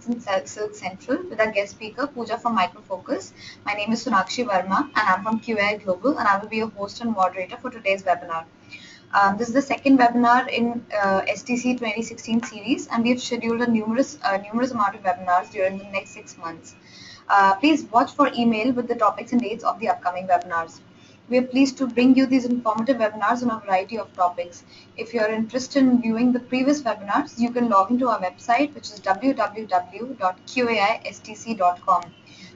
Finance in Silk Central with our guest speaker Pooja from Microfocus. My name is Sonakshi Verma and I'm from QAI Global, and I will be your host and moderator for today's webinar. This is the second webinar in STC 2016 series, and we have scheduled a numerous amount of webinars during the next 6 months. Please watch for email with the topics and dates of the upcoming webinars. We are pleased to bring you these informative webinars on a variety of topics. If you are interested in viewing the previous webinars, you can log into our website, which is www.qaistc.com.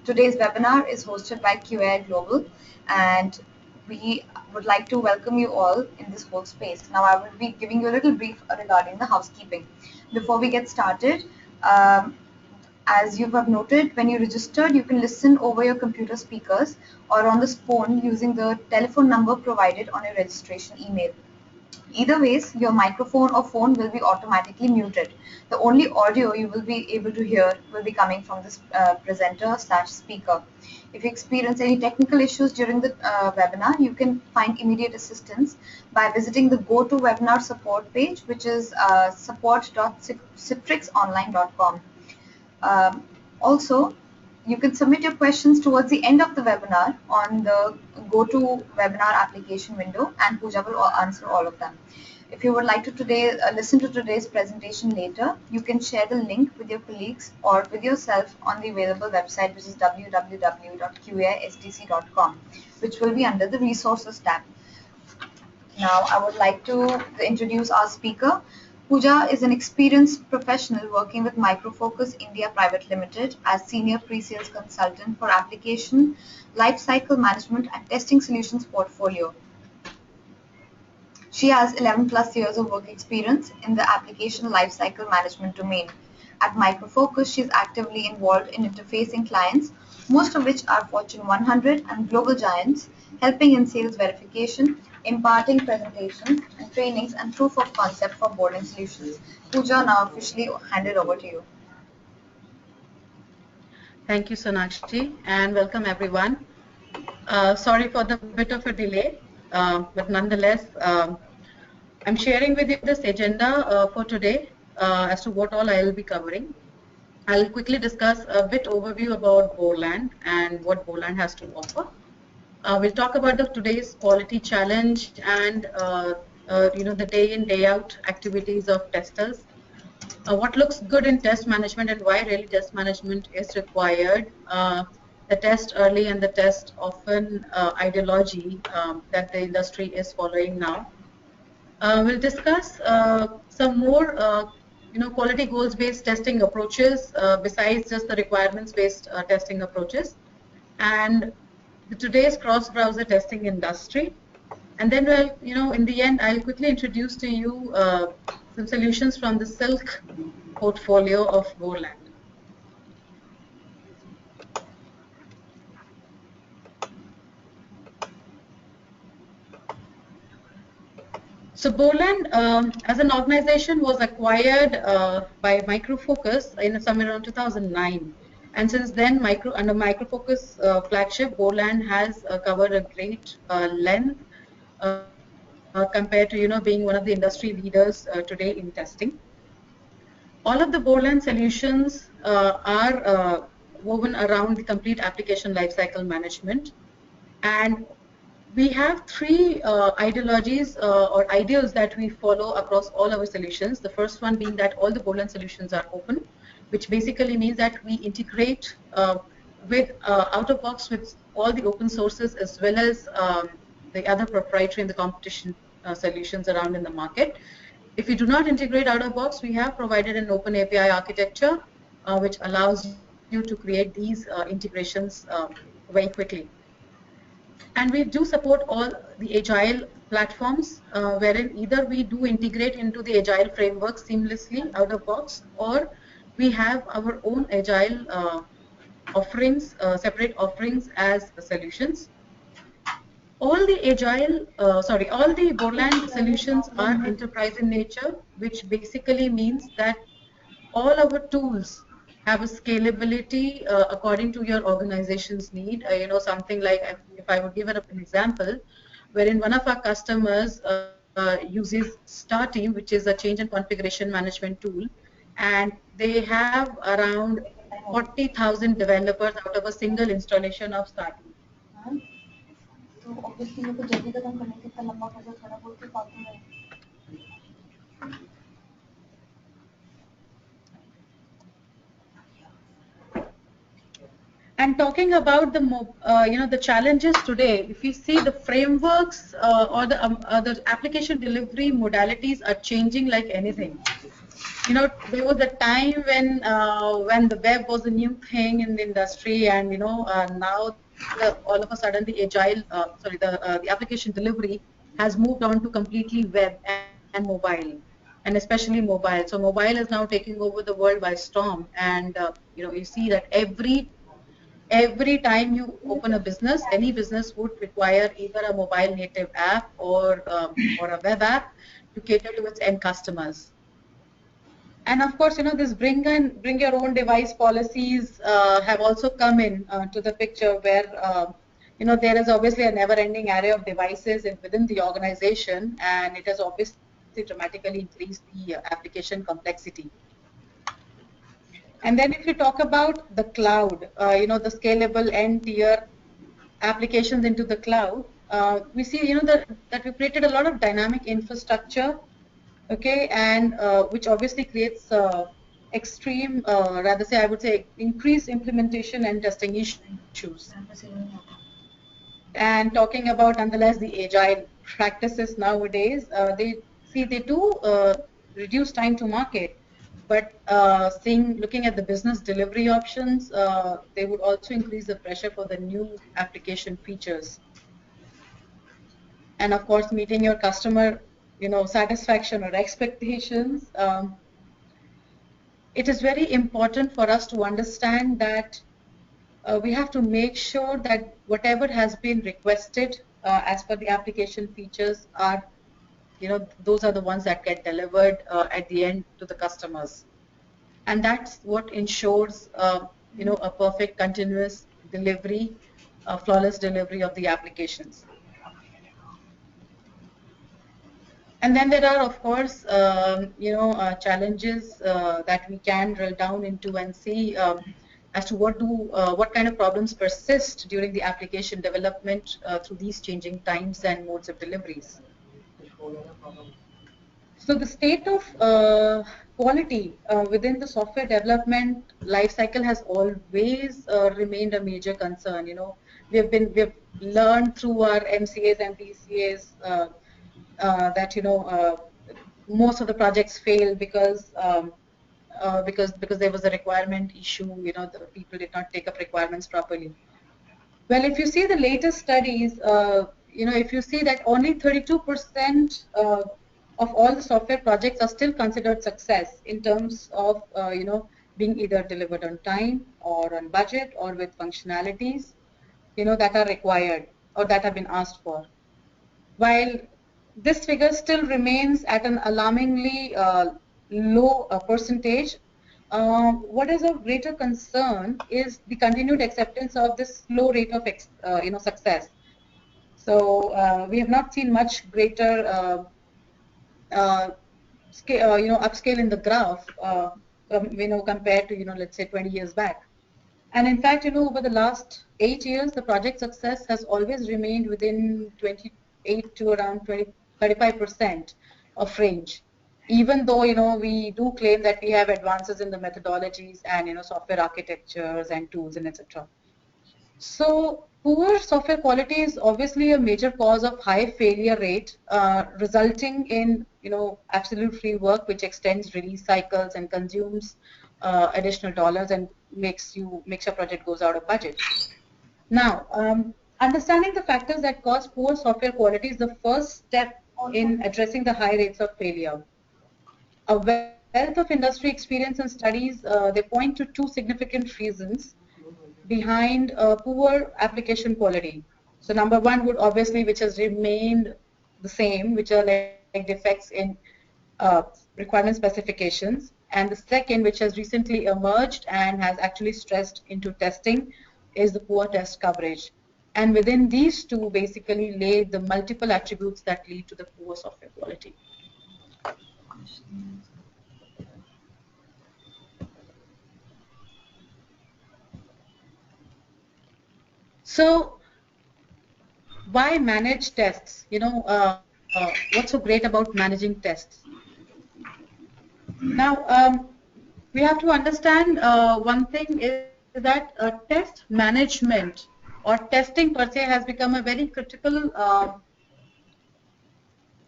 Today's webinar is hosted by QAI Global, and we would like to welcome you all in this whole space. Now, I will be giving you a little brief regarding the housekeeping. Before we get started, as you have noted, when you registered, you can listen over your computer speakers or on this phone using the telephone number provided on your registration email. Either ways, your microphone or phone will be automatically muted. The only audio you will be able to hear will be coming from this presenter/speaker. If you experience any technical issues during the webinar, you can find immediate assistance by visiting the GoToWebinar support page, which is support.citrixonline.com. Also, you can submit your questions towards the end of the webinar on the GoToWebinar application window, and Pooja will answer all of them. If you would like to listen to today's presentation later, you can share the link with your colleagues or with yourself on the available website, which is www.qaistc.com, which will be under the Resources tab. Now, I would like to introduce our speaker. Pooja is an experienced professional working with Microfocus India Private Limited as Senior Pre-Sales Consultant for Application Lifecycle Management and Testing Solutions Portfolio. She has 11 plus years of work experience in the application lifecycle management domain. At Microfocus, she is actively involved in interfacing clients, most of which are Fortune 100 and global giants, helping in sales verification, imparting presentations and trainings, and proof of concept for boarding solutions. Pooja, now officially handed over to you. Thank you, Sonakshi, and welcome everyone. Sorry for the bit of a delay, but nonetheless, I'm sharing with you this agenda for today as to what all I will be covering. I'll quickly discuss a bit overview about Borland and what Borland has to offer. We'll talk about today's quality challenge and the day in day out activities of testers. What looks good in test management and why really test management is required. The test early and the test often ideology that the industry is following now. We'll discuss some more quality goals based testing approaches besides just the requirements based testing approaches, and today's cross-browser testing industry. And then, in the end, I'll quickly introduce to you some solutions from the Silk portfolio of Borland. So Borland, as an organization, was acquired by Microfocus in somewhere around 2009. And since then, under Microfocus flagship, Borland has covered a great length compared to being one of the industry leaders today in testing. All of the Borland solutions are woven around the complete application lifecycle management, and we have three ideologies or ideals that we follow across all our solutions. The first one being that all the Borland solutions are open, which basically means that we integrate with out of box with all the open sources as well as the other proprietary and the competition solutions around in the market. If we do not integrate out of box, we have provided an open API architecture which allows you to create these integrations very quickly. And we do support all the agile platforms wherein either we do integrate into the agile framework seamlessly out of box, or we have our own agile offerings, separate offerings as solutions. All the Borland solutions are enterprise in nature, which basically means that all our tools have a scalability according to your organization's need. Something like, if I would give it an example, wherein one of our customers uses StarTeam, which is a change and configuration management tool, and they have around 40,000 developers out of a single installation of starting. तो obviously मेरे को जल्दी खत्म करने के इतना लंबा process थोड़ा बहुत तो फालतू में And talking about the challenges today, if you see the frameworks or the application delivery modalities are changing like anything. There was a time when the web was a new thing in the industry, and now all of a sudden the application delivery has moved on to completely web and mobile, and especially mobile. So mobile is now taking over the world by storm, and you see that every time you open a business, any business would require either a mobile native app or a web app to cater to its end customers. And of course, this bring your own device policies have also come in to the picture, where there is obviously a never-ending array of devices within the organization, and it has obviously dramatically increased the application complexity. And then if you talk about the cloud, the scalable end-tier applications into the cloud, we see that we created a lot of dynamic infrastructure, okay, and which obviously creates extreme, rather say I would say increased implementation and testing issues. And talking about nonetheless the agile practices nowadays, they do reduce time to market, but looking at the business delivery options, they would also increase the pressure for the new application features. And of course, meeting your customer, satisfaction or expectations. It is very important for us to understand that we have to make sure that whatever has been requested as per the application features are, those are the ones that get delivered at the end to the customers. And that's what ensures, a perfect continuous delivery, flawless delivery of the applications. And then there are, of course, challenges that we can drill down into and see as to what kind of problems persist during the application development through these changing times and modes of deliveries. So the state of quality within the software development lifecycle has always remained a major concern. We've learned through our MCAs and PCAs that most of the projects fail because there was a requirement issue. The people did not take up requirements properly. Well, if you see the latest studies, if you see that only 32% of all the software projects are still considered success in terms of being either delivered on time or on budget or with functionalities that are required or that have been asked for. While this figure still remains at an alarmingly low percentage, what is of greater concern is the continued acceptance of this low rate of success. So we have not seen much greater upscale in the graph, compared to let's say 20 years back. And in fact, over the last 8 years, the project success has always remained within 28 to around 35% of range. Even though, we do claim that we have advances in the methodologies and, software architectures and tools and etc. So poor software quality is obviously a major cause of high failure rate, resulting in, absolute free work, which extends release cycles and consumes additional dollars and makes your project goes out of budget. Now, understanding the factors that cause poor software quality is the first step in addressing the high rates of failure. A wealth of industry experience and studies, they point to two significant reasons behind poor application quality. So number one would obviously, which has remained the same, which are like defects in requirement specifications. And the second, which has recently emerged and has actually stressed into testing, is the poor test coverage. And within these two basically lay the multiple attributes that lead to the poor software quality. So why manage tests? What's so great about managing tests? Now, we have to understand one thing is that test management or testing per se has become a very critical,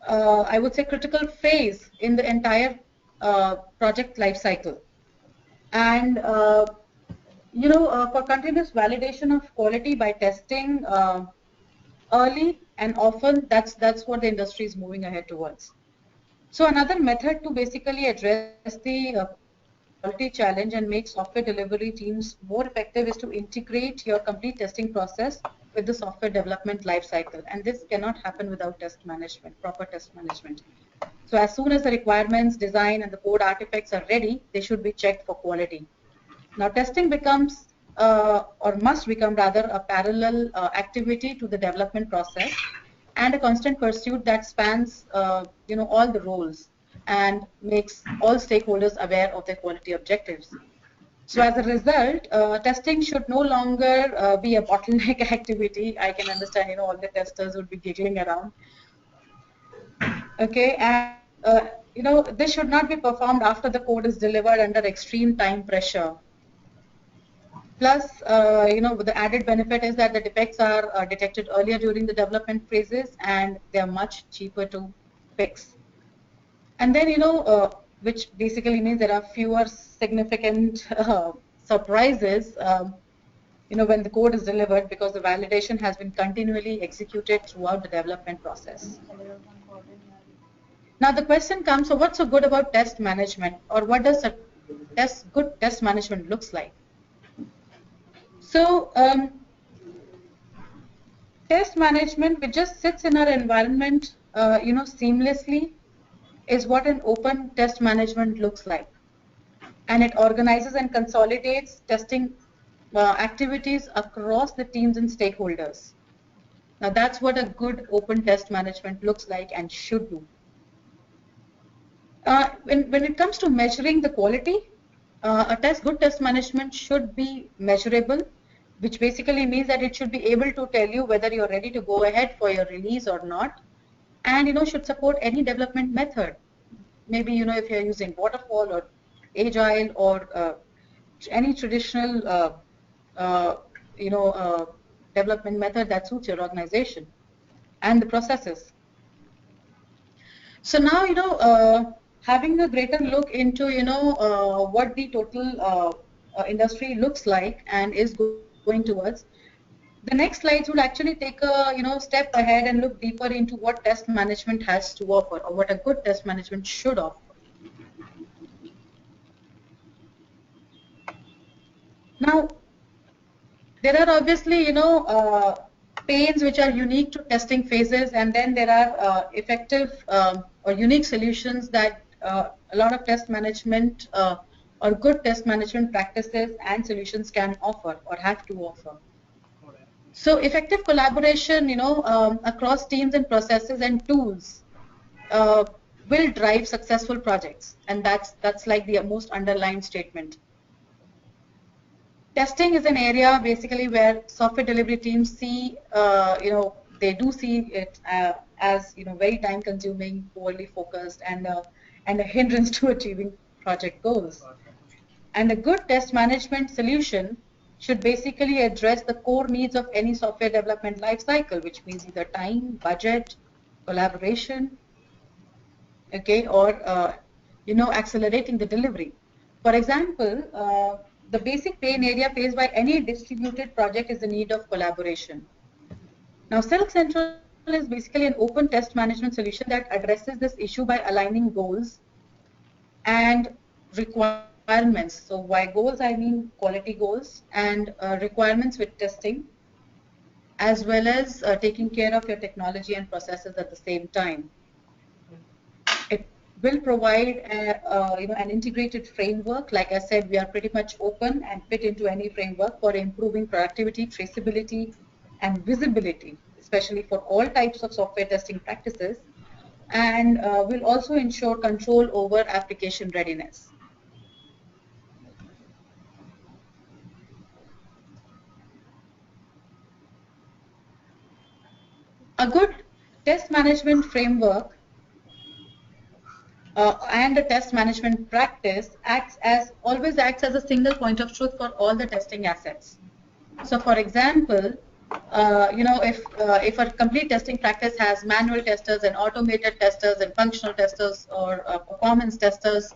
I would say, critical phase in the entire project life cycle. And for continuous validation of quality by testing early and often, that's what the industry is moving ahead towards. So another method to basically address the quality challenge and make software delivery teams more effective is to integrate your complete testing process with the software development lifecycle. And this cannot happen without test management, proper test management. So as soon as the requirements, design, and the code artifacts are ready, they should be checked for quality. Now testing becomes or must become rather a parallel activity to the development process and a constant pursuit that spans all the roles and makes all stakeholders aware of their quality objectives. So as a result, testing should no longer be a bottleneck activity. I can understand, all the testers would be giggling around. Okay, and this should not be performed after the code is delivered under extreme time pressure. Plus, the added benefit is that the defects are detected earlier during the development phases and they are much cheaper to fix. And then, which basically means there are fewer significant surprises, when the code is delivered because the validation has been continually executed throughout the development process. Now the question comes, so what's so good about test management, or what does a good test management looks like? So test management, which just sits in our environment, seamlessly, is what an open test management looks like. And it organizes and consolidates testing activities across the teams and stakeholders. Now that's what a good open test management looks like and should do. When it comes to measuring the quality, good test management should be measurable, which basically means that it should be able to tell you whether you're ready to go ahead for your release or not, and should support any development method. Maybe if you're using waterfall or agile or any traditional development method that suits your organization and the processes. So now having a greater look into what the total industry looks like and is going towards, the next slides will actually take a step ahead and look deeper into what test management has to offer, or what a good test management should offer. Now there are obviously pains which are unique to testing phases, and then there are effective or unique solutions that a lot of test management or good test management practices and solutions can offer or have to offer. So effective collaboration, across teams and processes and tools will drive successful projects, and that's like the most underlined statement. Testing is an area basically where software delivery teams see, they do see it as very time consuming, poorly focused, and a hindrance to achieving project goals. And a good test management solution should basically address the core needs of any software development lifecycle, which means either time, budget, collaboration, okay, or accelerating the delivery. For example, the basic pain area faced by any distributed project is the need of collaboration. Now, Silk Central is basically an open test management solution that addresses this issue by aligning goals and requirements. So by goals, I mean quality goals and requirements with testing, as well as taking care of your technology and processes at the same time. It will provide an integrated framework. Like I said, we are pretty much open and fit into any framework for improving productivity, traceability, and visibility, especially for all types of software testing practices, and will also ensure control over application readiness. A good test management framework and a test management practice always acts as a single point of truth for all the testing assets. So, for example, if a complete testing practice has manual testers and automated testers and functional testers or performance testers,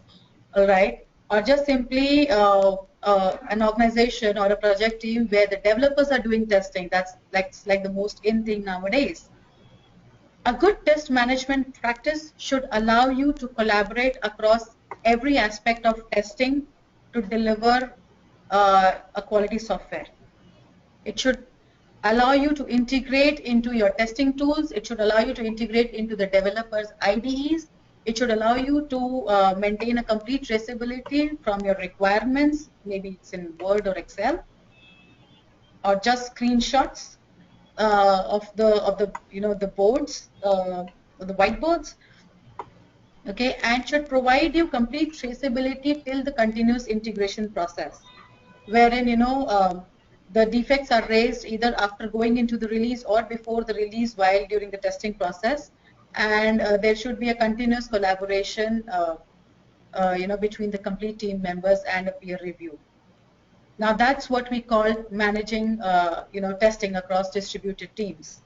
all right, or just simply an organization or a project team where the developers are doing testing, that's like the most in thing nowadays. A good test management practice should allow you to collaborate across every aspect of testing to deliver a quality software. It should allow you to integrate into your testing tools. It should allow you to integrate into the developers' IDEs. It should allow you to maintain a complete traceability from your requirements. Maybe it's in Word or Excel, or just screenshots of the boards, or the whiteboards. Okay, and should provide you complete traceability till the continuous integration process, wherein the defects are raised either after going into the release or before the release while during the testing process, and there should be a continuous collaboration between the complete team members and a peer review. Now that's what we call managing testing across distributed teams.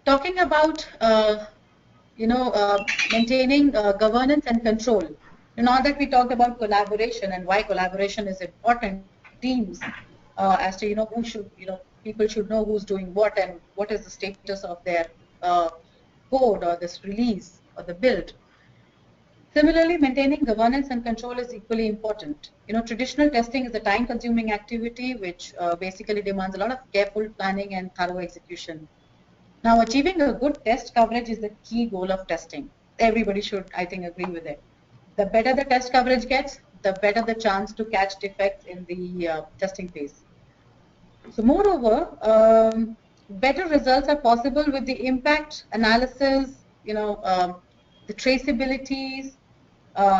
Talking about maintaining governance and control. Now that we talked about collaboration and why collaboration is important to teams, as to who should people should know who's doing what and what is the status of their code or this release or the build. Similarly, maintaining governance and control is equally important. Traditional testing is a time-consuming activity which basically demands a lot of careful planning and thorough execution. Now, achieving a good test coverage is the key goal of testing. Everybody should, I think, agree with it. The better the test coverage gets, the better the chance to catch defects in the testing phase. So, moreover, better results are possible with the impact analysis, the traceabilities,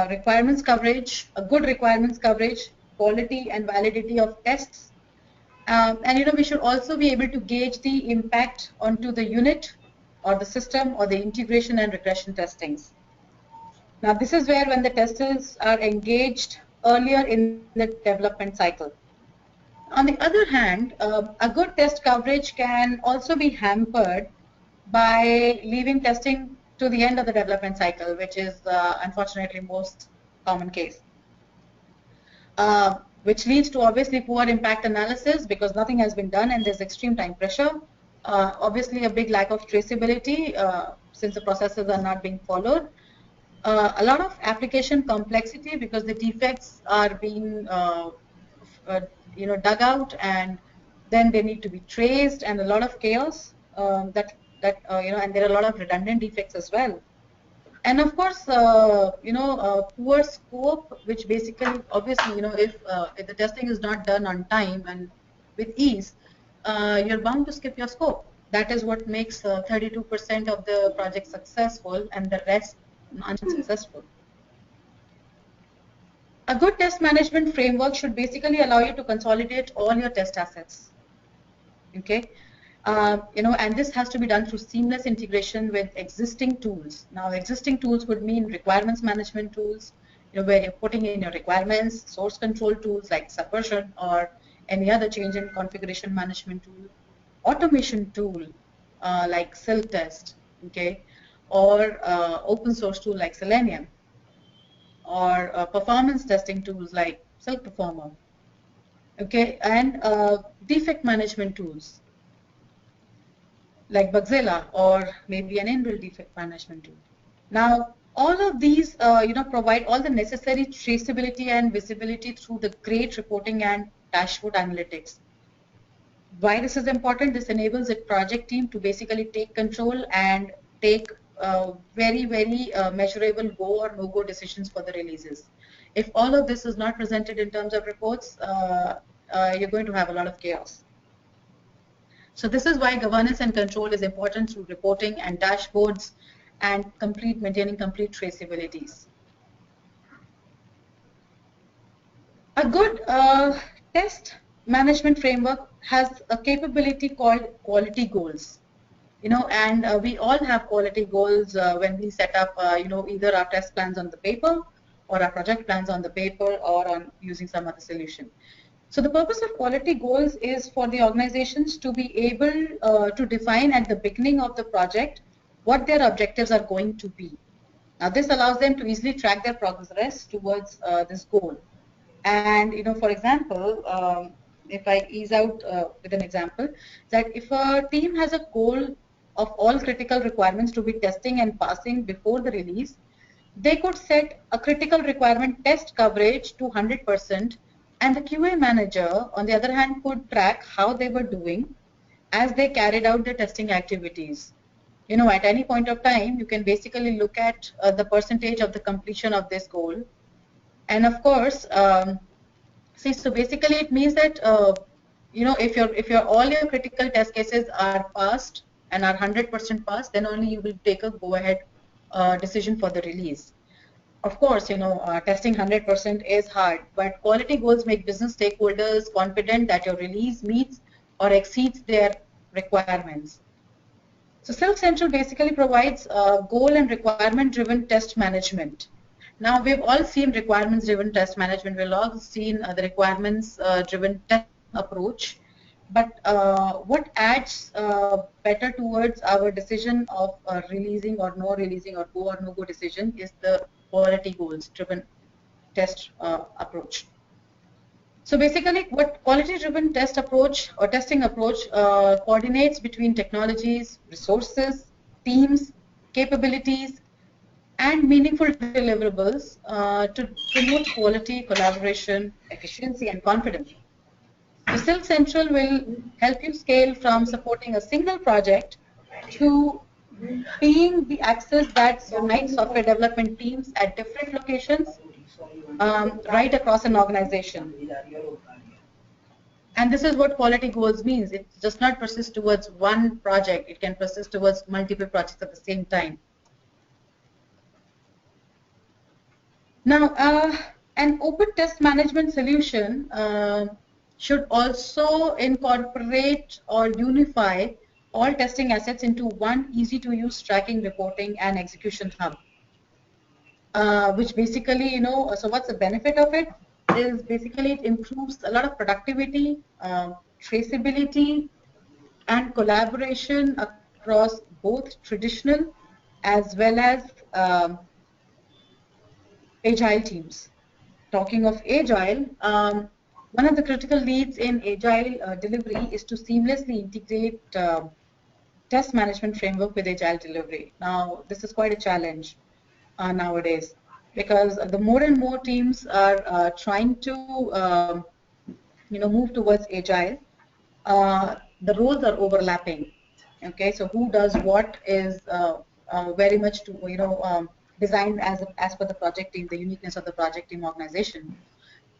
requirements coverage, a good requirements coverage, quality and validity of tests. And we should also be able to gauge the impact onto the unit or the system or the integration and regression testings. Now, this is where when the testers are engaged earlier in the development cycle. On the other hand, a good test coverage can also be hampered by leaving testing to the end of the development cycle, which is unfortunately most common case. Which leads to obviously poor impact analysis because nothing has been done and there's extreme time pressure. Obviously a big lack of traceability since the processes are not being followed. A lot of application complexity because the defects are being dug out and then they need to be traced, and a lot of chaos and there are a lot of redundant defects as well. And of course, poor scope, which basically, obviously, if the testing is not done on time and with ease, you're bound to skip your scope. That is what makes 32% of the project successful and the rest unsuccessful. A good test management framework should basically allow you to consolidate all your test assets. Okay. And this has to be done through seamless integration with existing tools. Now, existing tools would mean requirements management tools, where you're putting in your requirements, source control tools like Subversion or any other change in configuration management tool, automation tool like Silk Test, okay, or open source tool like Selenium, or performance testing tools like Silk Performer, okay, and defect management tools like Bugzilla or maybe an inbuilt defect management tool. Now, all of these, provide all the necessary traceability and visibility through the great reporting and dashboard analytics. Why this is important? This enables a project team to basically take control and take very, very measurable go or no-go decisions for the releases. If all of this is not presented in terms of reports, you're going to have a lot of chaos. So this is why governance and control is important through reporting and dashboards and maintaining complete traceabilities. A good test management framework has a capability called quality goals. And we all have quality goals when we set up, either our test plans on the paper or our project plans on the paper or on using some other solution. So the purpose of quality goals is for the organizations to be able to define at the beginning of the project what their objectives are going to be. Now, this allows them to easily track their progress towards this goal. And, for example, if I ease out with an example, that if a team has a goal of all critical requirements to be testing and passing before the release, they could set a critical requirement test coverage to 100%, and the QA manager, on the other hand, could track how they were doing as they carried out the testing activities. At any point of time, you can basically look at the percentage of the completion of this goal. And of course, so basically it means that, if all your critical test cases are passed and are 100% passed, then only you will take a go-ahead decision for the release. Of course, testing 100% is hard, but quality goals make business stakeholders confident that your release meets or exceeds their requirements. So Silk Central basically provides goal and requirement-driven test management. Now, we've all seen requirements-driven test management. We've all seen the requirements-driven test approach. But what adds better towards our decision of releasing or no releasing or go or no go decision is the quality goals-driven test approach. So basically, what quality-driven test approach or testing approach coordinates between technologies, resources, teams, capabilities, and meaningful deliverables to promote quality, collaboration, efficiency, and confidence. So Silk Central will help you scale from supporting a single project to being the access that unites software development teams at different locations right across an organization. And this is what quality goals means. It does not persist towards one project. It can persist towards multiple projects at the same time. Now, an open test management solution should also incorporate or unify all testing assets into one easy-to-use tracking, reporting, and execution hub. Which basically, so what's the benefit of it? Is basically it improves a lot of productivity, traceability, and collaboration across both traditional as well as agile teams. Talking of agile, one of the critical needs in agile delivery is to seamlessly integrate test management framework with agile delivery. Now, this is quite a challenge nowadays, because the more and more teams are trying to move towards agile. The roles are overlapping. Okay, so who does what is very much to designed as per the project team, the uniqueness of the project team organization.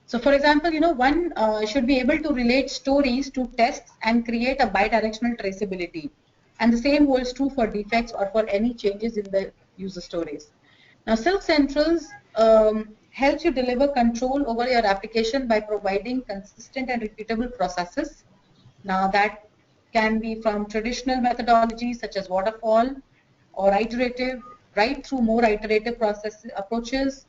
So, for example, one should be able to relate stories to tests and create a bidirectional traceability. And the same holds true for defects or for any changes in the user stories. Now, Silk Centrals helps you deliver control over your application by providing consistent and repeatable processes. Now, that can be from traditional methodologies such as waterfall or iterative, right through more iterative process approaches,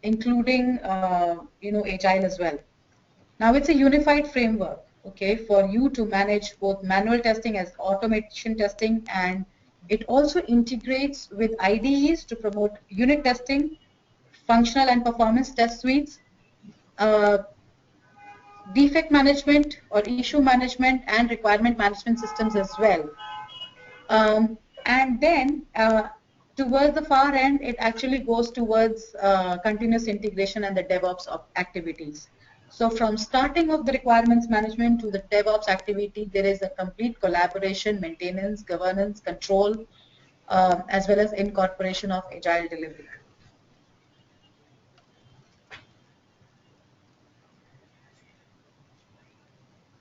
including agile as well. Now, it's a unified framework, okay, for you to manage both manual testing as automation testing, and it also integrates with IDEs to promote unit testing, functional and performance test suites, defect management or issue management, and requirement management systems as well. And then towards the far end, it actually goes towards continuous integration and the DevOps of activities. So from starting of the requirements management to the DevOps activity, there is a complete collaboration, maintenance, governance, control, as well as incorporation of agile delivery.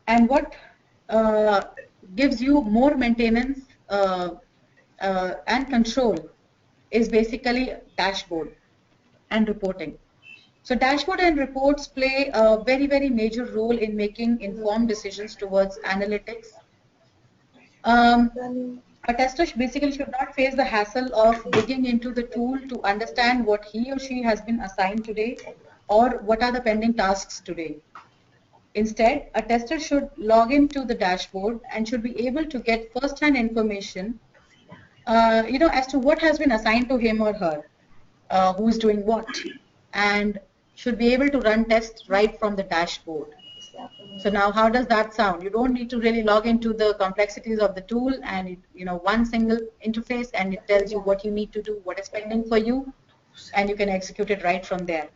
And what gives you more maintenance and control is basically dashboard and reporting. So dashboard and reports play a very major role in making informed decisions towards analytics. A tester basically should not face the hassle of digging into the tool to understand what he or she has been assigned today or what are the pending tasks today. Instead, a tester should log into the dashboard and should be able to get first-hand information, as to what has been assigned to him or her, who is doing what, and should be able to run tests right from the dashboard. So now, how does that sound? You don't need to really log into the complexities of the tool, and one single interface, and it tells you what you need to do, what is pending for you, and you can execute it right from there.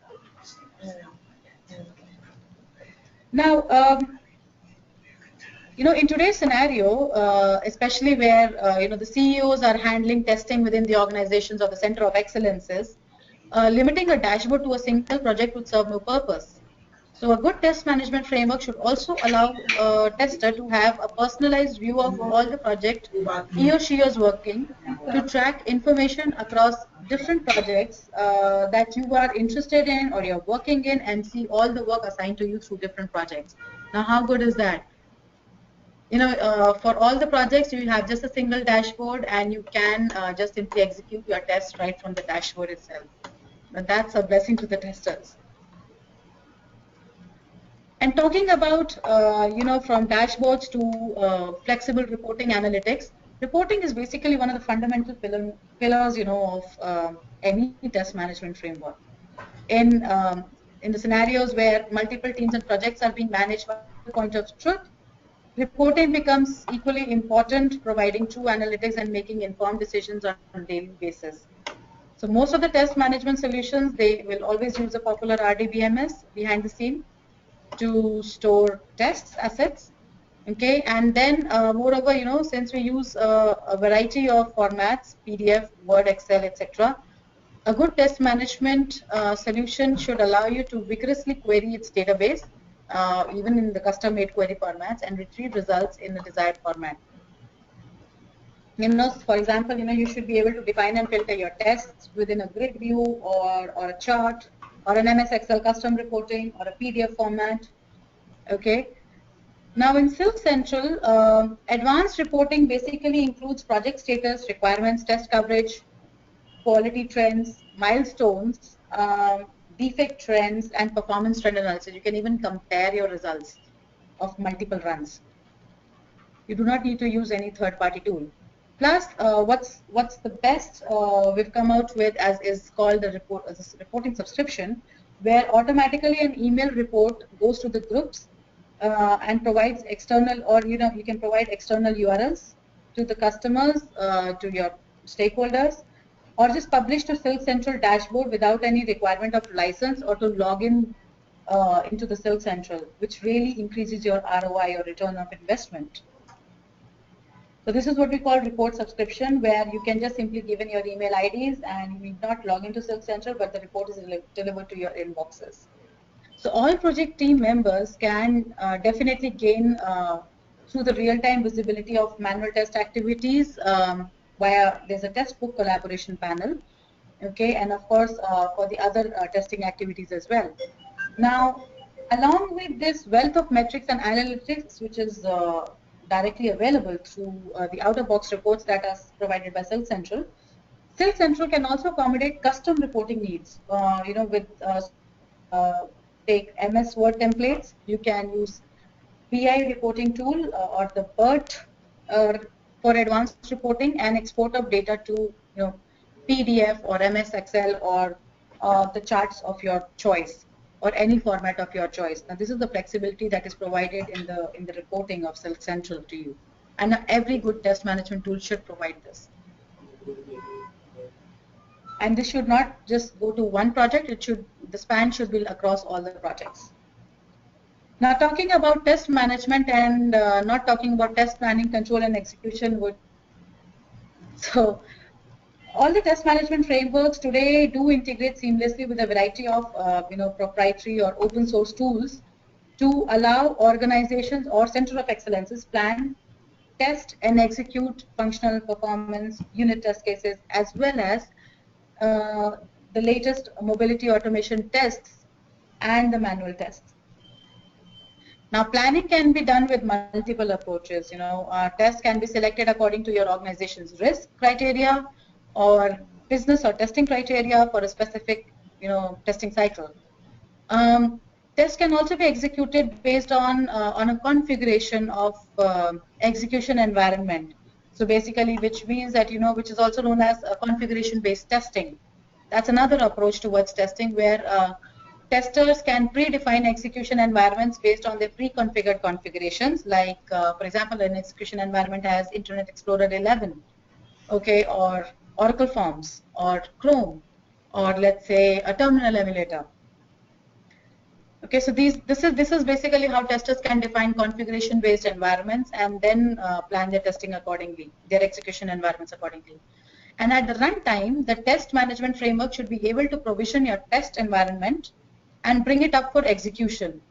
Now, in today's scenario, especially where the CEOs are handling testing within the organizations or the center of excellences, limiting a dashboard to a single project would serve no purpose. So a good test management framework should also allow a tester to have a personalized view of all the project he or she is working, to track information across different projects that you are interested in or you're working in, and see all the work assigned to you through different projects. Now, how good is that? For all the projects, you have just a single dashboard, and you can just simply execute your test right from the dashboard itself. But that's a blessing to the testers. And talking about, from dashboards to flexible reporting analytics, reporting is basically one of the fundamental pillars, of any test management framework. In the scenarios where multiple teams and projects are being managed by a point of truth, reporting becomes equally important, providing true analytics and making informed decisions on a daily basis. So most of the test management solutions, they will always use a popular RDBMS behind the scene to store tests assets. Okay, and then moreover, since we use a variety of formats, PDF, Word, Excel, etc., a good test management solution should allow you to vigorously query its database, even in the custom-made query formats, and retrieve results in the desired format. For example, you should be able to define and filter your tests within a grid view or a chart or an MS Excel custom reporting or a PDF format. Okay. Now in Silk Central, advanced reporting basically includes project status, requirements, test coverage, quality trends, milestones, defect trends, and performance trend analysis. You can even compare your results of multiple runs. You do not need to use any third-party tool. Plus, what's the best we've come out with as is called the reporting subscription, where automatically an email report goes to the groups and provides external, or you can provide external URLs to the customers, to your stakeholders, or just publish to Silk Central dashboard without any requirement of license or to log in into the Silk Central, which really increases your ROI or return of investment. So this is what we call report subscription, where you can just simply give in your email IDs and you need not log into Silk Central, but the report is delivered to your inboxes. So all project team members can definitely gain through the real-time visibility of manual test activities via, there's a test book collaboration panel, okay, and of course for the other testing activities as well. Now, along with this wealth of metrics and analytics, which is directly available through the out-of-box reports that are provided by Silk Central, Silk Central can also accommodate custom reporting needs. With take MS Word templates, you can use BI reporting tool or the BERT for advanced reporting and export of data to PDF or MS Excel or the charts of your choice or any format of your choice. Now this is the flexibility that is provided in the reporting of Silk Central to you, and every good test management tool should provide this. And this should not just go to one project, the span should be across all the projects. Now talking about test management and not talking about test planning, control and execution so all the test management frameworks today do integrate seamlessly with a variety of proprietary or open source tools to allow organizations or center of excellences plan, test and execute functional performance unit test cases, as well as the latest mobility automation tests and the manual tests. Now, planning can be done with multiple approaches. Tests can be selected according to your organization's risk criteria or business or testing criteria for a specific, testing cycle. Tests can also be executed based on a configuration of execution environment. So basically, which means that which is also known as configuration-based testing. That's another approach towards testing where testers can predefine execution environments based on their pre-configured configurations. Like, for example, an execution environment has Internet Explorer 11, okay, or Oracle Forms, or Chrome, or let's say a terminal emulator. Okay, so this is basically how testers can define configuration-based environments and then plan their testing accordingly, their execution environments accordingly. And at the runtime, the test management framework should be able to provision your test environment and bring it up for execution.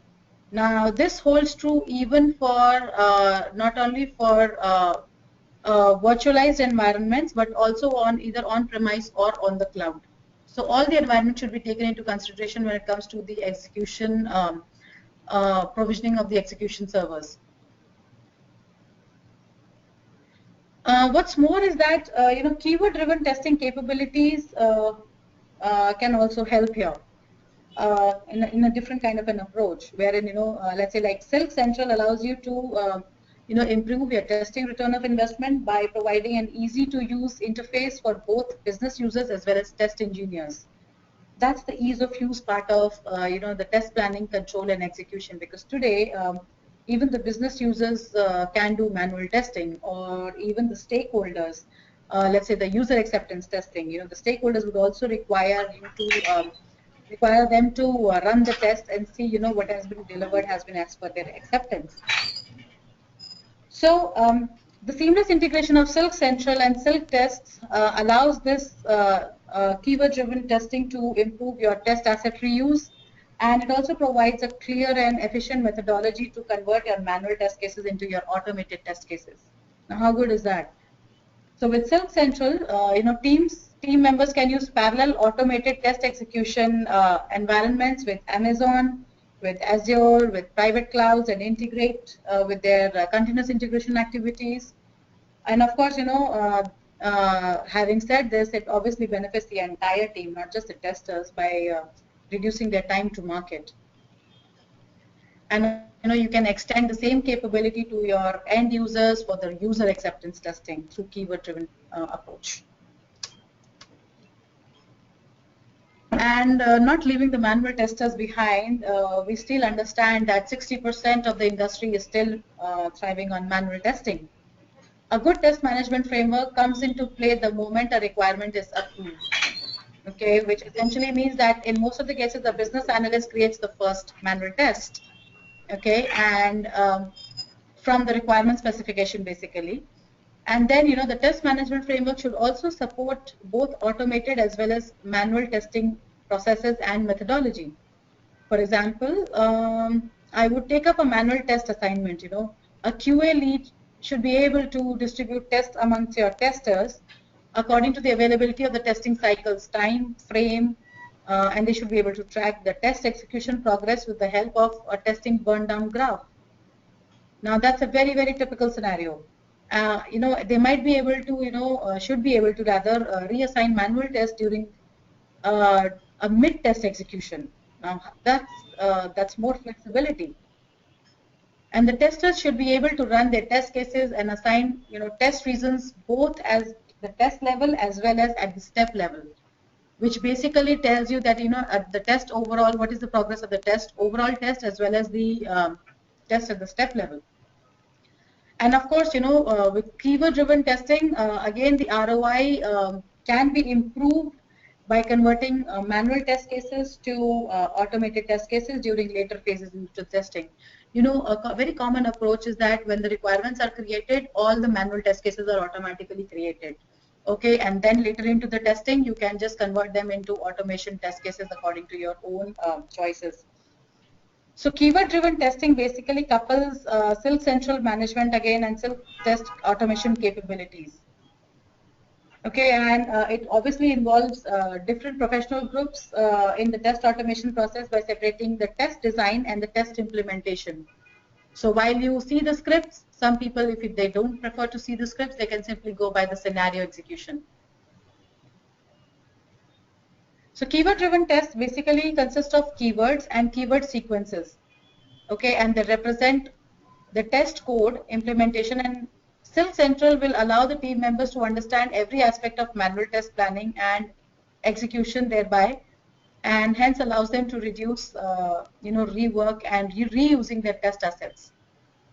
Now, this holds true even for not only for virtualized environments, but also on either on-premise or on the cloud. So all the environment should be taken into consideration when it comes to the execution, provisioning of the execution servers. What's more is that keyword-driven testing capabilities can also help here in a different kind of an approach, wherein let's say like Silk Central allows you to improve your testing return of investment by providing an easy-to-use interface for both business users as well as test engineers. That's the ease of use part of the test planning, control, and execution. Because today, even the business users can do manual testing, or even the stakeholders. Let's say the user acceptance testing. The stakeholders would also require you to require them to run the test and see what has been delivered has been as per their acceptance. So the seamless integration of Silk Central and Silk tests allows this keyword-driven testing to improve your test asset reuse, and it also provides a clear and efficient methodology to convert your manual test cases into your automated test cases. Now, how good is that? So with Silk Central, team members can use parallel automated test execution environments with Amazon, with Azure, with private clouds, and integrate with their continuous integration activities. And of course, having said this, it obviously benefits the entire team, not just the testers, by reducing their time to market. And you can extend the same capability to your end users for the user acceptance testing through keyword-driven approach. And not leaving the manual testers behind, we still understand that 60% of the industry is still thriving on manual testing. A good test management framework comes into play the moment a requirement is approved. Okay, which essentially means that in most of the cases, the business analyst creates the first manual test. Okay, and from the requirement specification basically. And then, the test management framework should also support both automated as well as manual testing processes and methodology. For example, I would take up a manual test assignment. A QA lead should be able to distribute tests amongst your testers according to the availability of the testing cycles, time, frame, and they should be able to track the test execution progress with the help of a testing burn down graph. Now, that's a very, very typical scenario. They might be able to, should be able to rather reassign manual tests during a mid-test execution. Now, that's more flexibility. And the testers should be able to run their test cases and assign, test reasons both as the test level as well as at the step level, which basically tells you that, at the test overall, what is the progress of the test, overall test, as well as the test at the step level. And of course, with keyword-driven testing, again, the ROI can be improved by converting manual test cases to automated test cases during later phases into testing. A very common approach is that when the requirements are created, all the manual test cases are automatically created. Okay, and then later into the testing, you can just convert them into automation test cases according to your own choices. So keyword-driven testing basically couples Silk Central management again and Silk test automation capabilities. Okay, and it obviously involves different professional groups in the test automation process by separating the test design and the test implementation. So while you see the scripts, some people, if they don't prefer to see the scripts, they can simply go by the scenario execution. So keyword-driven tests basically consist of keywords and keyword sequences. Okay, and they represent the test code implementation, and Silk Central will allow the team members to understand every aspect of manual test planning and execution thereby, and hence allows them to reduce rework and reusing their test assets,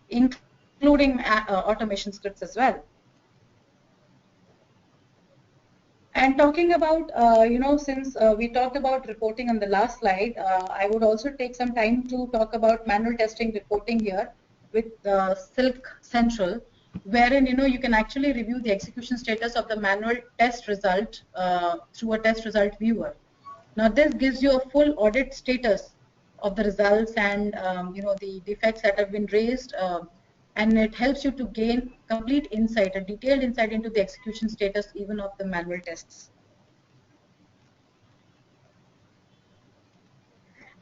including automation scripts as well. And talking about, since we talked about reporting on the last slide, I would also take some time to talk about manual testing reporting here with Silk Central, wherein, you can actually review the execution status of the manual test result through a test result viewer. Now, this gives you a full audit status of the results and, the defects that have been raised, and it helps you to gain complete insight, a detailed insight into the execution status even of the manual tests.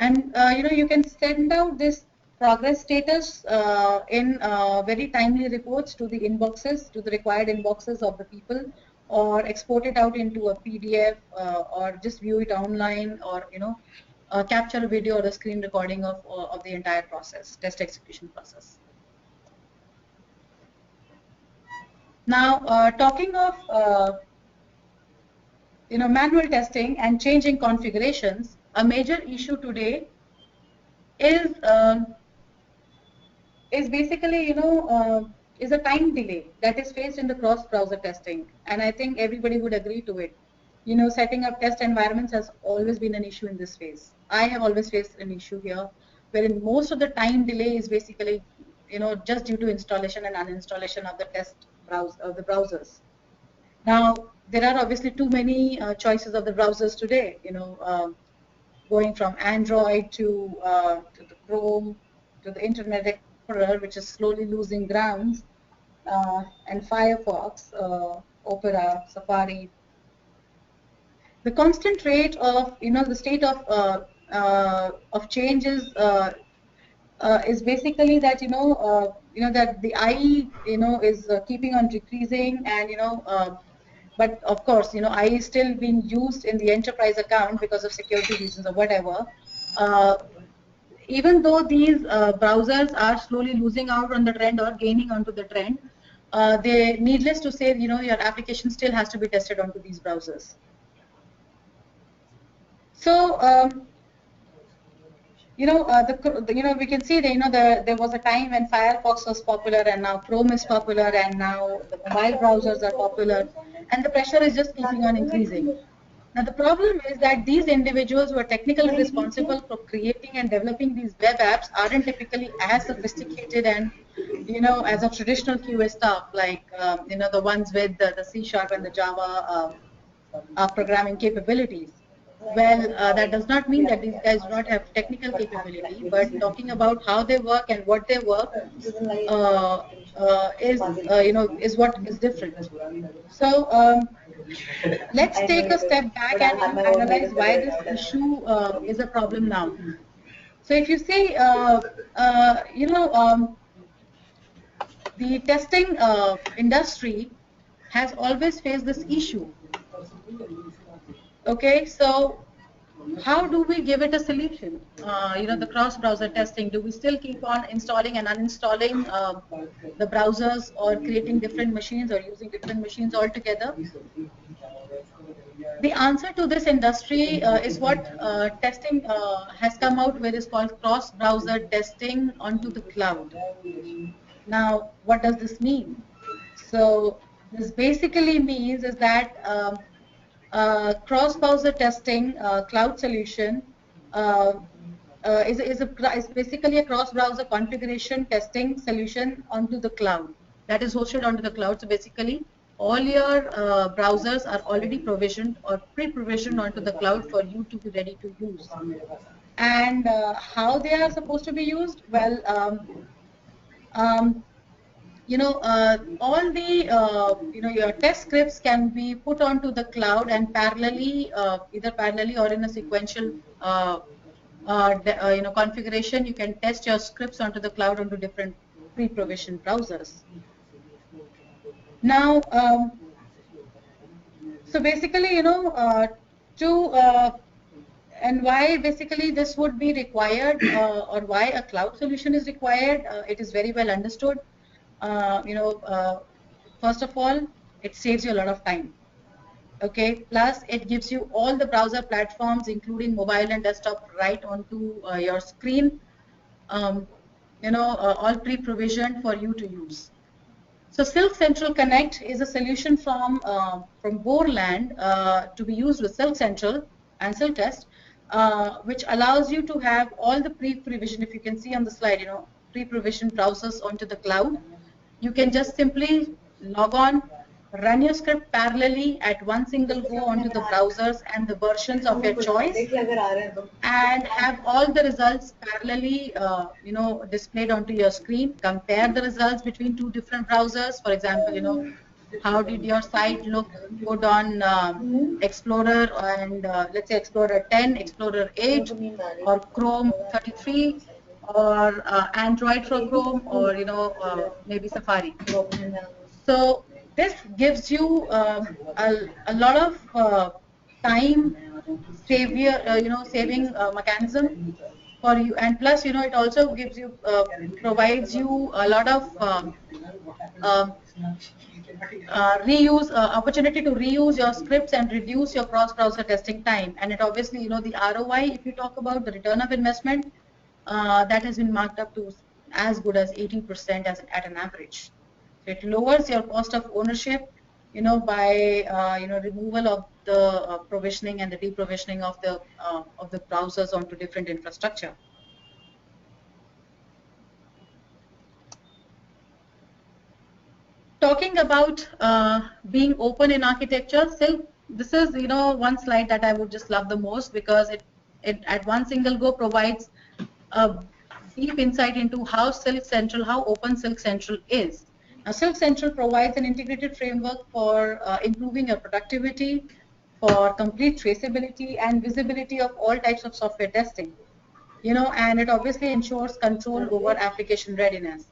And you can send out this progress status in very timely reports to the inboxes, to the required inboxes of the people, or export it out into a PDF, or just view it online, or capture a video or a screen recording of the entire process, test execution process. Now, talking of manual testing and changing configurations, a major issue today is basically is a time delay that is faced in the cross-browser testing, and I think everybody would agree to it. Setting up test environments has always been an issue in this phase. I have always faced an issue here, wherein most of the time delay is basically just due to installation and uninstallation of the the browsers. Now, there are obviously too many choices of the browsers today, going from Android to the Chrome to the Internet Explorer, which is slowly losing grounds, and Firefox, Opera, Safari. The constant rate of, the state of changes is basically that, that the IE, is keeping on decreasing, and, but of course, IE is still being used in the enterprise account because of security reasons or whatever. Even though these browsers are slowly losing out on the trend or gaining onto the trend, they, needless to say, your application still has to be tested onto these browsers. So, we can see that, there was a time when Firefox was popular, and now Chrome is popular, and now the mobile browsers are popular, and the pressure is just keeping on increasing. Now, the problem is that these individuals who are technically responsible for creating and developing these web apps aren't typically as sophisticated and, as a traditional QA staff, like, the ones with the C# and the Java programming capabilities. Well, that does not mean that these guys do not have technical capability, but talking about how they work and what they work is what is different. So let's take a step back and analyze why this issue is a problem now. So if you see, the testing industry has always faced this issue. Okay, so how do we give it a solution? The cross-browser testing, do we still keep on installing and uninstalling the browsers, or creating different machines, or using different machines altogether? The answer to this industry is what testing has come out with, is called cross-browser testing onto the cloud. Now, what does this mean? So this basically means is that cross-browser testing cloud solution is basically a cross-browser configuration testing solution onto the cloud, that is hosted onto the cloud. So basically, all your browsers are already provisioned or pre-provisioned onto the cloud for you to be ready to use. And how they are supposed to be used? Well, all the your test scripts can be put onto the cloud and parallelly, either parallelly or in a sequential configuration. You can test your scripts onto the cloud onto different pre-provisioned browsers. Now, so basically, and why basically this would be required, or why a cloud solution is required, it is very well understood. First of all, it saves you a lot of time. Okay, plus it gives you all the browser platforms, including mobile and desktop, right onto your screen. All pre-provisioned for you to use. So Silk Central Connect is a solution from Borland to be used with Silk Central and Silk Test, which allows you to have all the pre-provision. If you can see on the slide, pre-provisioned browsers onto the cloud. You can just simply log on, run your script parallelly at one single go onto the browsers and the versions of your choice, and have all the results parallelly displayed onto your screen. Compare the results between two different browsers. For example, how did your site look good on Explorer and let's say Explorer 10, Explorer 8, or Chrome 33, or Android for Chrome, or maybe Safari. So this gives you a lot of time saving mechanism for you, and plus it also gives you provides you a lot of reuse opportunity to reuse your scripts and reduce your cross-browser testing time. And it obviously, the ROI, if you talk about the return of investment, that has been marked up to as good as 80% at an average. So it lowers your cost of ownership, by removal of the provisioning and the deprovisioning of the browsers onto different infrastructure. Talking about being open in architecture, this is one slide that I would just love the most, because it at one single go provides a deep insight into how open Silk Central is. Now, Silk Central provides an integrated framework for improving your productivity, for complete traceability and visibility of all types of software testing. And it obviously ensures control over application readiness.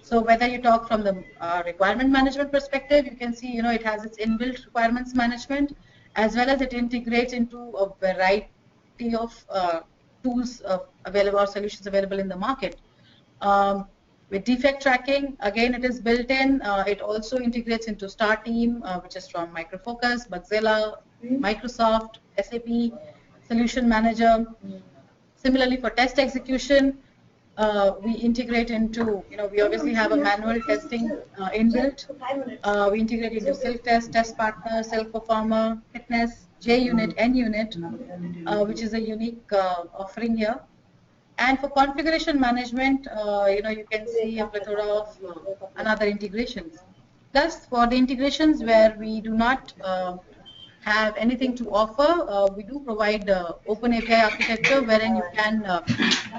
So whether you talk from the requirement management perspective, you can see, it has its inbuilt requirements management, as well as it integrates into a variety of tools available, or solutions available in the market. With defect tracking, again, it is built in. It also integrates into Star Team, which is from Micro Focus, Mozilla, Microsoft, SAP, Solution Manager. Similarly, for test execution, we integrate into, we obviously have a manual testing inbuilt. We integrate into Silk Test, Test Partner, Silk Performer, Fitness, JUnit, NUnit, which is a unique offering here. And for configuration management, you can see a plethora of another integrations. Plus, for the integrations where we do not have anything to offer, we do provide open API architecture, wherein you can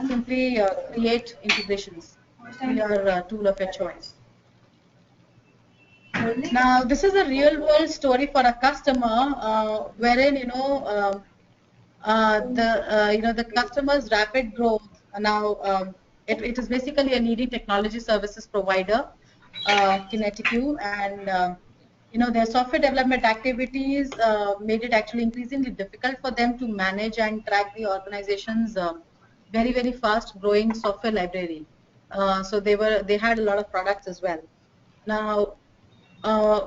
simply create integrations with your tool of your choice. Now, this is a real-world story for a customer, wherein the customer's rapid growth. Now, it is basically a leading technology services provider, Kinetic, and their software development activities made it actually increasingly difficult for them to manage and track the organization's very fast growing software library. So they had a lot of products as well. Now,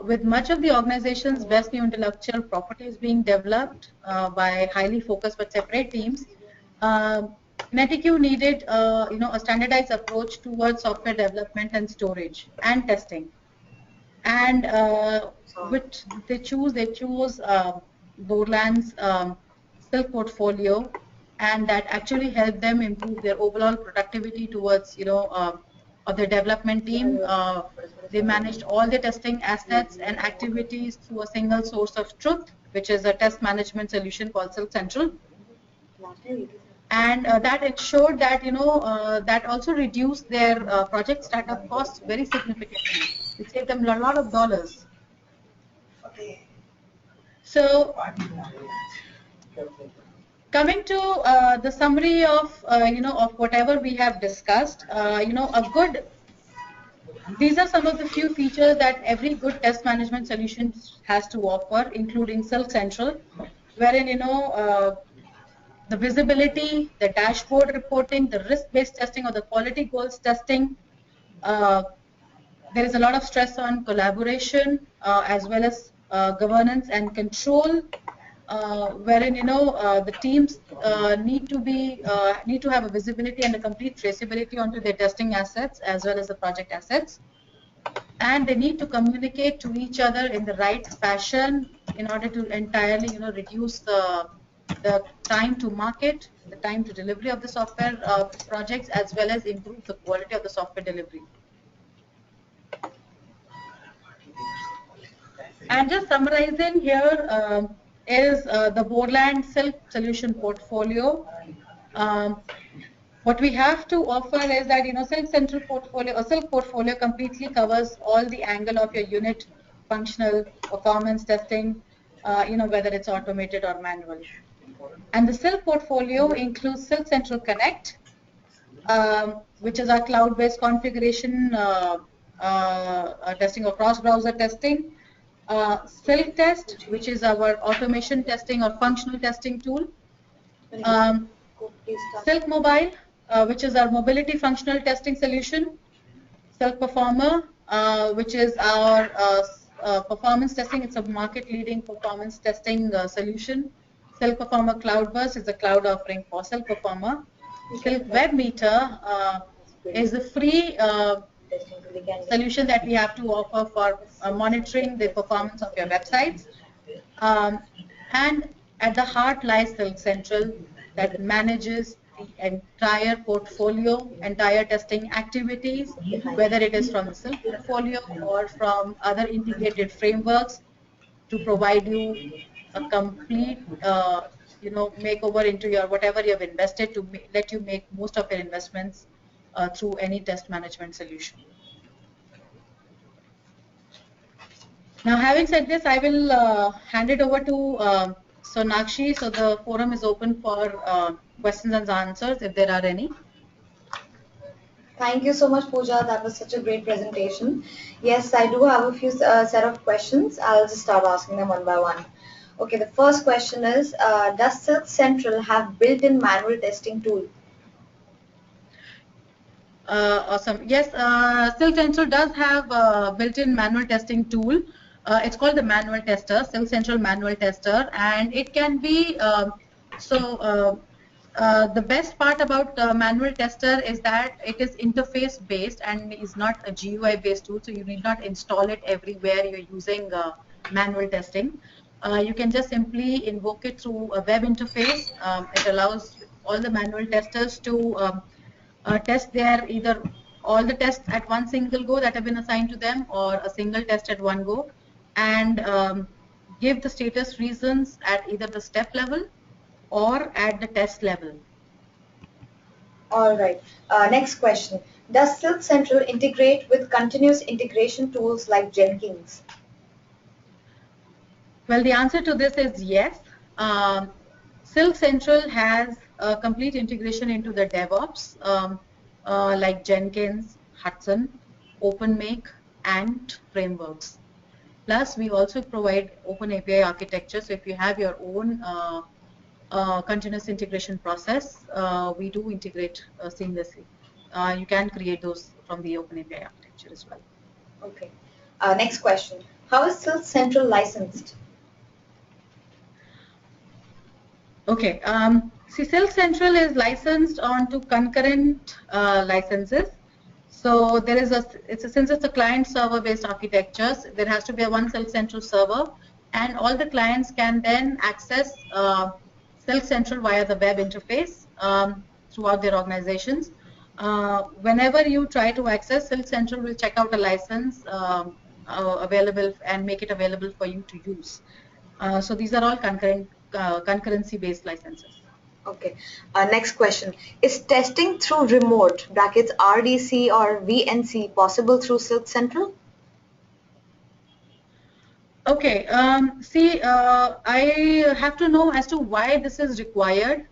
with much of the organization's best new intellectual properties being developed by highly focused but separate teams, Kinetic needed a standardized approach towards software development and storage and testing. And which they choose Borland's Silk portfolio, and that actually helped them improve their overall productivity towards of their development team. They managed all the testing assets and activities through a single source of truth, which is a test management solution called Silk Central. And that ensured that that also reduced their project startup costs very significantly. It saved them a lot of dollars. Okay. So coming to the summary of of whatever we have discussed, these are some of the few features that every good test management solution has to offer, including Silk Central, wherein the visibility, the dashboard reporting, the risk-based testing or the quality goals testing. There is a lot of stress on collaboration as well as governance and control, wherein the teams need to have a visibility and a complete traceability onto their testing assets as well as the project assets, and they need to communicate to each other in the right fashion in order to entirely reduce the time to market, the time to delivery of the software projects, as well as improve the quality of the software delivery. And just summarizing here is the Borland Silk solution portfolio. What we have to offer is that Silk Central portfolio or Silk portfolio completely covers all the angle of your unit functional performance testing, whether it's automated or manual. And the Silk portfolio includes Silk Central Connect, which is our cloud-based configuration testing or cross-browser testing. Silk Test, which is our automation testing or functional testing tool. Silk Mobile, which is our mobility functional testing solution. Silk Performer, which is our performance testing. It's a market-leading performance testing solution. Silk Performer Cloudburst is a cloud offering for Silk Performer. Silk Web Meter is a free solution that we have to offer for monitoring the performance of your websites. And at the heart lies Silk Central, that manages the entire portfolio, entire testing activities, whether it is from the Silk portfolio or from other integrated frameworks, to provide you a complete makeover into your whatever you have invested, to let you make most of your investments through any test management solution. Now, having said this, I will hand it over to Sonakshi. So the forum is open for questions and answers if there are any. Thank you so much, Pooja. That was such a great presentation. Yes, I do have a few set of questions. I'll just start asking them one by one. Okay, the first question is, does Silk Central have built-in manual testing tool? Awesome. Yes, Silk Central does have a built-in manual testing tool. It's called the Manual Tester, Silk Central Manual Tester, and it can be the best part about Manual Tester is that it is interface based and is not a GUI based tool, so you need not install it everywhere you're using manual testing. You can just simply invoke it through a web interface. It allows all the manual testers to test either all the tests at one single go that have been assigned to them, or a single test at one go, and give the status reasons at either the step level or at the test level. All right. Next question. Does Silk Central integrate with continuous integration tools like Jenkins? Well, the answer to this is yes. Silk Central has a complete integration into the DevOps like Jenkins, Hudson, OpenMake, and frameworks. Plus, we also provide open API architecture. So if you have your own continuous integration process, we do integrate seamlessly. You can create those from the open API architecture as well. Okay. Next question. How is Silk Central licensed? Okay. See, Silk Central is licensed onto concurrent licenses. So there is since it's a client server based architecture, there has to be a one Silk Central server, and all the clients can then access Silk Central via the web interface throughout their organizations. Whenever you try to access, Silk Central will check out a license available and make it available for you to use. So these are all concurrency based licenses. Okay. Next question. Is testing through remote (RDC or VNC) possible through Silk Central? Okay, see, I have to know as to why this is required,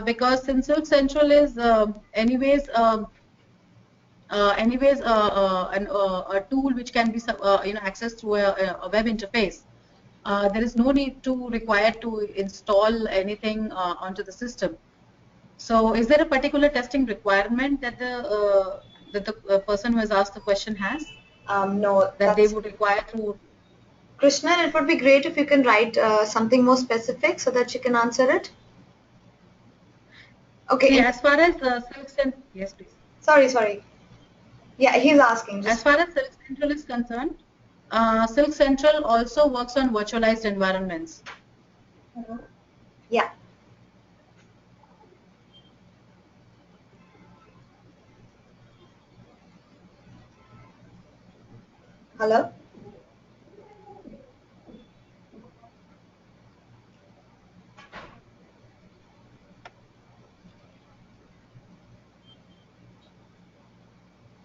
because since Silk Central is a tool which can be accessed through a web interface. There is no need to require to install anything onto the system. So, is there a particular testing requirement that the person who has asked the question has, No, that they that's would require to? Krishnan. It would be great if you can write something more specific so that you can answer it. Okay. See, as far as Silk Central, yes, please. Sorry. Yeah, he's asking. As Just far as Silk Central is concerned, Silk Central also works on virtualized environments. yeah. Hello.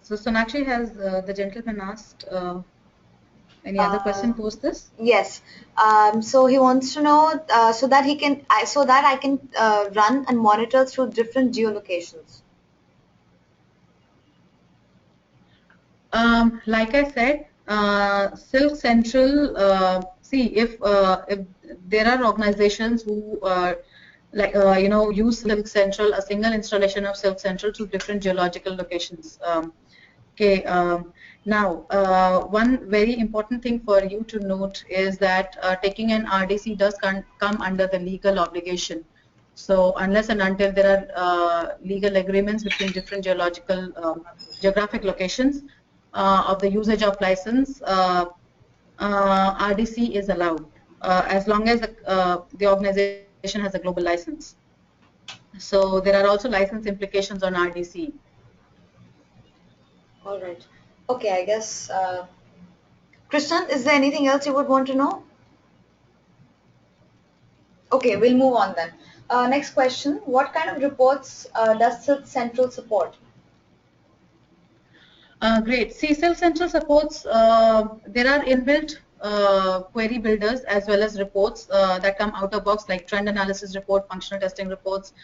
So Sonakshi, has the gentleman asked any other Uh, question post this? yes. So he wants to know so that I can run and monitor through different geolocations. Like I said, Silk Central. See, if there are organizations who use Silk Central, a single installation of Silk Central to different geological locations. Okay. Now, one very important thing for you to note is that taking an RDC does come under the legal obligation. So, unless and until there are legal agreements between different geographic locations of the usage of license, RDC is allowed as long as the organization has a global license. So, there are also license implications on RDC. All right. Okay, I guess. Krishnan, is there anything else you would want to know? Okay, we'll move on then. Next question. What kind of reports does Silk Central support? Great. See, Silk Central supports, there are inbuilt query builders as well as reports that come out of box, like trend analysis report, functional testing reports,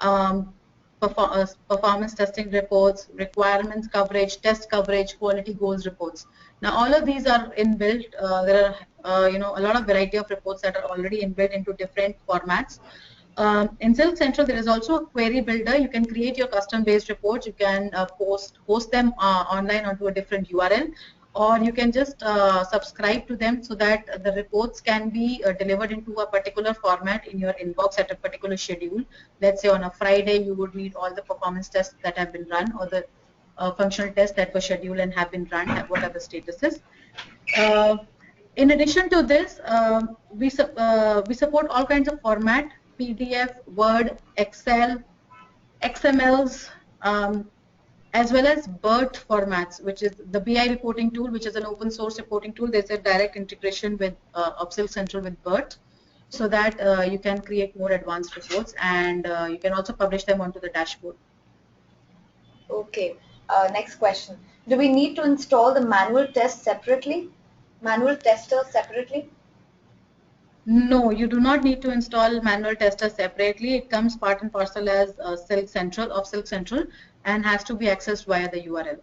um, performance testing reports, requirements coverage, test coverage, quality goals reports. Now, all of these are inbuilt. There are, a lot of variety of reports that are already inbuilt into different formats. In Silk Central, there is also a query builder. You can create your custom-based reports. You can host them online onto a different URL, or you can just subscribe to them so that the reports can be delivered into a particular format in your inbox at a particular schedule. Let's say on a Friday, you would need all the performance tests that have been run, or the functional tests that were scheduled and have been run, what are the statuses. Uh, in addition to this, we support all kinds of format: PDF, Word, Excel, XMLs, as well as BERT formats, which is the BI reporting tool, which is an open source reporting tool. There's a direct integration with Silk Central with BERT, so that you can create more advanced reports, and you can also publish them onto the dashboard. Okay. Next question. Do we need to install the manual test separately? Manual tester separately? No, you do not need to install manual tester separately. It comes part and parcel as Silk Central and has to be accessed via the URL.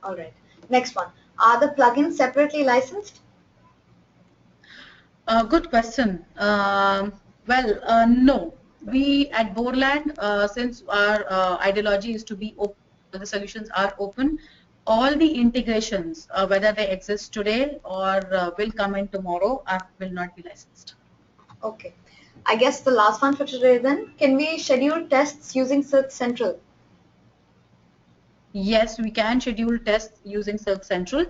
All right. Next one. Are the plugins separately licensed? Good question. No. We at Borland, since our ideology is to be open, the solutions are open. All the integrations, whether they exist today or will come in tomorrow, will not be licensed. Okay. I guess the last one for today then. Can we schedule tests using Search Central? Yes, we can schedule tests using Silk Central.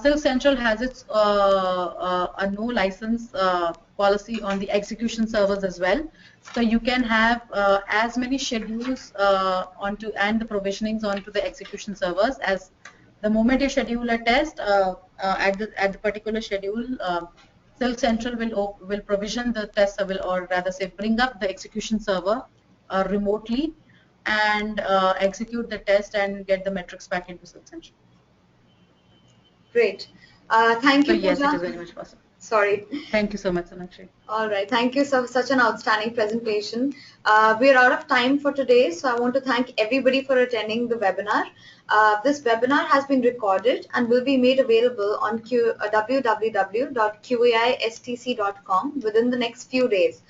Silk Central has its a no license policy on the execution servers as well. So you can have as many schedules onto and the provisionings onto the execution servers as the moment you schedule a test at the particular schedule. Silk Central will provision the test server, or rather say bring up the execution server remotely, and execute the test and get the metrics back into Silk Central. Great. Thank So you, yes, it Pooja. is very much possible. Sorry. Thank you so much, Sonakshi. All right. Thank you for such an outstanding presentation. We're out of time for today, so I want to thank everybody for attending the webinar. This webinar has been recorded and will be made available on www.qaistc.com within the next few days.